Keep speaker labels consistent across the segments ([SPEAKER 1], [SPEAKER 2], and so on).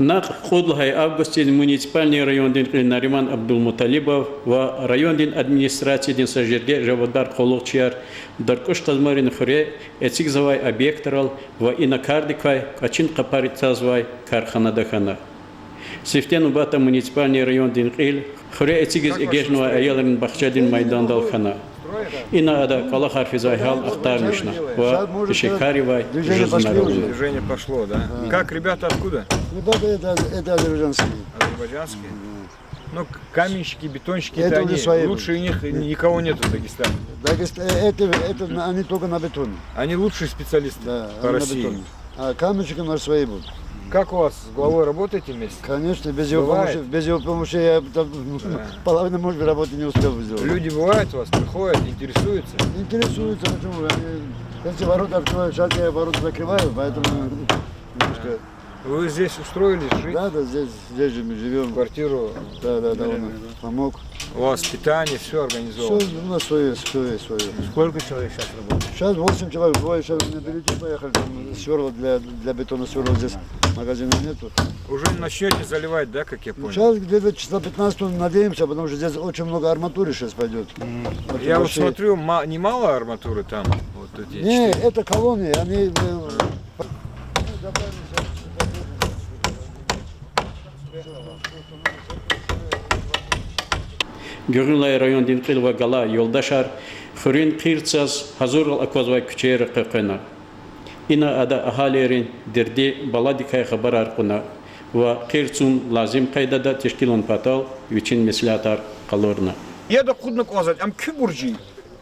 [SPEAKER 1] Нақ Худлхай августин муниципальный райондин Нариман Абдулмуталибов ва райондин администрациядин сажерге жавадар қолуқчияр даркуш қазмарин хуре эцик завай объекторал ва инакардиквай качин қапаритазвай карханадахана. Сифтен убата муниципальный райондин қил хуре эцигиз эгежнуа аяларын бахчадин майдандалхана. Ина ада кала харфизай хал ахтармишна. Ва Ишекаривай жизненародный.
[SPEAKER 2] Движение пошло, да? Как, ребята, откуда?
[SPEAKER 3] Ребята, это азербайджанские.
[SPEAKER 2] Азербайджанские? Ну, каменщики, бетонщики,
[SPEAKER 3] Это
[SPEAKER 2] они,
[SPEAKER 3] свои.
[SPEAKER 2] лучше них никого нету в Дагестане.
[SPEAKER 3] Это они только на бетоне.
[SPEAKER 2] Они лучшие специалисты
[SPEAKER 3] Да,
[SPEAKER 2] по
[SPEAKER 3] они на
[SPEAKER 2] России.
[SPEAKER 3] бетоне. А каменщики наши свои будут.
[SPEAKER 2] Как у вас с главой работаете вместе?
[SPEAKER 3] Конечно, без
[SPEAKER 2] Бывает?
[SPEAKER 3] его помощи я половину, может быть, работы не успел бы сделать.
[SPEAKER 2] Люди бывают у вас, приходят, интересуются?
[SPEAKER 3] Интересуются, почему? Если ворота открываю, сейчас я ворота закрываю, поэтому немножко...
[SPEAKER 2] Вы здесь устроились жить?
[SPEAKER 3] Да, здесь же мы живем.
[SPEAKER 2] Квартиру?
[SPEAKER 3] Да, он помог.
[SPEAKER 2] У вас питание, все организовано?
[SPEAKER 3] Все, у нас свое.
[SPEAKER 2] Сколько человек сейчас работает?
[SPEAKER 3] Сейчас 8 человек, двое сейчас на береги поехали, там сверла для бетона сверла здесь магазина нету.
[SPEAKER 2] Уже начнете заливать, да, как я понял?
[SPEAKER 3] Сейчас где-то числа 15 надеемся, потому что здесь очень много арматуры сейчас пойдет.
[SPEAKER 2] Я вот смотрю, немало арматуры там. Вот эти
[SPEAKER 3] Не, это колонны, они...
[SPEAKER 1] Гюрнлай райондин қил ва гала йолдашар хурин қирцаз хазурал аквазвай күчер қиқина. Ина ада ахалерин дерди баладикай хабар арқуна ва қирцун лазим қайдада тешкилон патал вичин мислятар қалорна.
[SPEAKER 2] Я да кудна казать, ам кü буржи.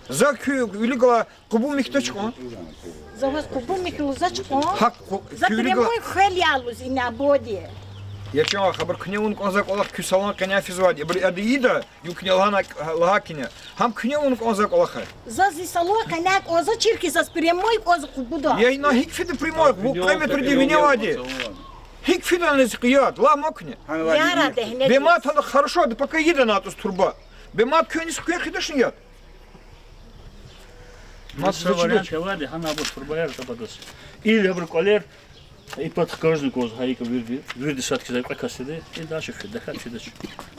[SPEAKER 2] За кü үлигала кубу михточко.
[SPEAKER 4] За вас кубу михлузачко.
[SPEAKER 2] Хак
[SPEAKER 4] За прямой хелялуз и на боди.
[SPEAKER 2] Я чего хабар кнеун казак олах кü салон коня физвади. Бри адида юкнелана лагакиня. Хам кнеун казак олаха.
[SPEAKER 4] За зисало коняк оза чирки за прямой оза кубуда.
[SPEAKER 2] Я и на хикфиды прямой, в километр дивиневади. Хикфида не ският, ла мокне.
[SPEAKER 4] Яра дехне.
[SPEAKER 2] Бемат хана хорошо, да пока еда на тус турба. Бемат кю не скуя хидашният.
[SPEAKER 5] Масса варианты вади, хана бут фурбаяр табадос. Или абрколер и под каждый коз хайка вирди сатки за какасиде и дальше фида хачидаш.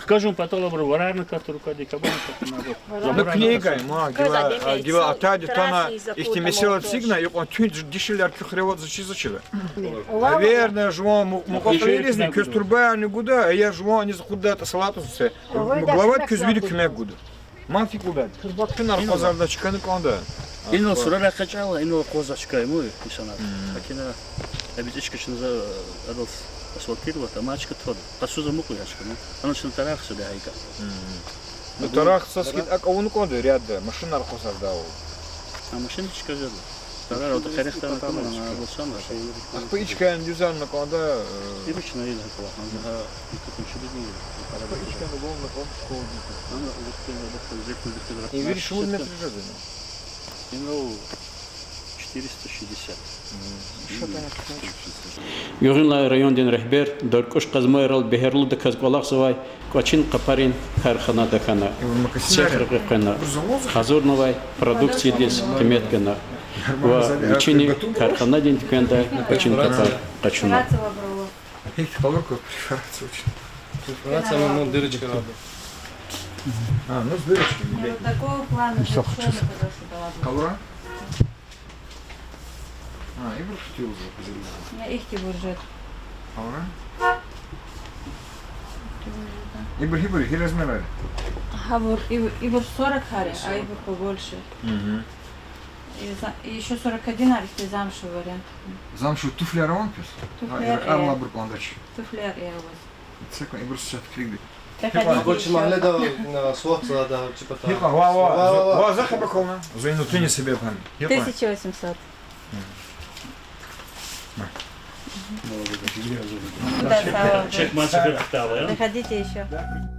[SPEAKER 5] Скажем потом абр варарна который кади кабан на
[SPEAKER 2] Ну книга, ма, гива атади тона ихтимесела сигна, и он тюнь дишилер кюхревод зачизачила. Наверное, жмо мукоклеризни кюстурбая не гуда, а я жмо они захудата салату се. Глават кюзвиди кюмек гуда. Мафи гуда. Кюнар пазарда чиканы конда.
[SPEAKER 5] Ино сурара качала, ино козачка ему писана. Акина обидечка за адолф асфальтировать, а мачка тод. Пасуза муку яшка, ну. Оно что тарах сюда айка.
[SPEAKER 2] Ну тарах соскит, а он конда ряд, машина архозар дау.
[SPEAKER 5] А машиночка жила. Тарара вот харехта на камера на болсана.
[SPEAKER 2] Ах поичка дюзан на конда.
[SPEAKER 5] Обычно или плохо. А тут еще без него.
[SPEAKER 2] Поичка на гол на ком.
[SPEAKER 5] Она вот
[SPEAKER 2] И видишь, вот метр жизни.
[SPEAKER 5] Ну 460.
[SPEAKER 1] Гюрнлай райондин рехбер даркуш қазмайрал бехерлу да казголақ завай качин қапарин карханадахана. Цехр қиқина. Хазурновай продукции дес теметгана. Ва вичини карханадин тиканда качин қапар качуна.
[SPEAKER 2] Поверку прифраться очень.
[SPEAKER 6] Прифраться, ну дырочка надо.
[SPEAKER 2] А, ну с дырочками.
[SPEAKER 7] Такого плана
[SPEAKER 2] Все,
[SPEAKER 7] совершенно
[SPEAKER 2] хочу.
[SPEAKER 7] подошла.
[SPEAKER 2] Колора? А, и буршти уже позелили.
[SPEAKER 7] Я их тебе буржет.
[SPEAKER 2] Колора? Ибр, и размеры.
[SPEAKER 7] Хавур, ибр 40 хари, а ибр побольше. И еще 41 ари, ты замшевый вариант.
[SPEAKER 2] Замшу туфляр он пис?
[SPEAKER 7] Туфляр,
[SPEAKER 2] Арла буркандач.
[SPEAKER 7] Туфляр я у вас.
[SPEAKER 2] Цекла, ибр сят кригли.
[SPEAKER 6] Больше могли на сводца, да, типа там.
[SPEAKER 2] Хипа, ва, захабаколна. За минуту не себе пан.
[SPEAKER 7] 1800.
[SPEAKER 5] Чек мачка хтава,
[SPEAKER 7] Заходите еще.
[SPEAKER 2] Да.